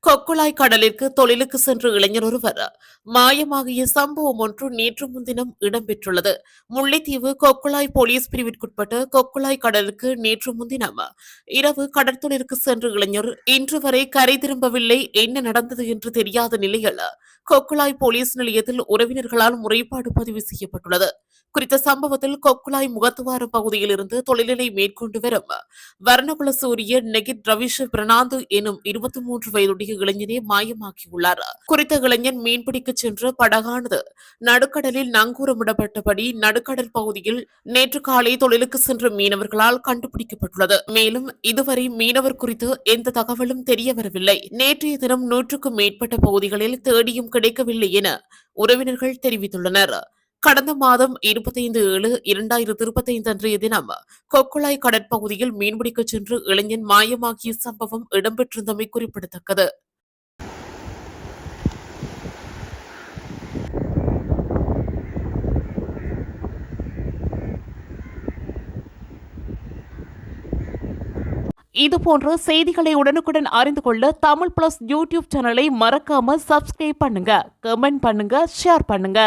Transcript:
கொக்குழாய் கடலிற்கு தொழிலுக்கு சென்ற இளைஞர் ஒருவர் மாயமாகிய சம்பவம் ஒன்று நேற்று முன்தினம் இடம்பெற்றுள்ளது. முல்லைத்தீவு கொக்குழாய் போலீஸ் பிரிவிற்குட்பட்ட கொக்குழாய் கடலுக்கு நேற்று முன்தினம் இரவு கடற்தொழிலுக்கு சென்ற இளைஞர் இன்று வரை கரை திரும்பவில்லை. என்ன நடந்தது என்று தெரியாத நிலையில் கொக்குழாய் போலீஸ் நிலையத்தில் உறவினர்களால் முறைப்பாடு பதிவு செய்யப்பட்டுள்ளது. குறித்த சம்பவத்தில் கொக்குழாய் முகத்துவார பகுதியில் இருந்து தொழிலை மேற்கொண்டு வரும் வர்ணகுல சூரிய நெகிட் ரவிஷ பிரணாந்து எனும் 23 வயதுடைய இளைஞனே மாயமாக்கியுள்ளார். குறித்த இளைஞன் மீன்பிடிக்க சென்ற படகானது நடுக்கடலில் நங்கூரமிடப்பட்டபடி நடுக்கடல் பகுதியில் நேற்று காலை தொழிலுக்கு சென்ற மீனவர்களால் கண்டுபிடிக்கப்பட்டுள்ளது. மேலும் இதுவரை மீனவர் குறித்து எந்த தகவலும் தெரியவரவில்லை. நேற்றைய தினம் 100க்கும் மேற்பட்ட பகுதிகளில் தேடியும் கிடைக்கவில்லை என உறவினர்கள் தெரிவித்துள்ளனர். கடந்த மாதம் 25/7/2025 அன்றைய தினம் கொக்குழாய் கடற்பகுதியில் மீன்பிடிக்க சென்று இளைஞன் மாயமாகிய சம்பவம் இடம்பெற்றிருந்தமை குறிப்பிடத்தக்கது. இதுபோன்ற செய்திகளை உடனுக்குடன் அறிந்து கொள்ள தமிழ் பிளஸ் யூடியூப் சேனலை மறக்காம சப்ஸ்கிரைப் பண்ணுங்க, கமெண்ட் பண்ணுங்க, ஷேர் பண்ணுங்க.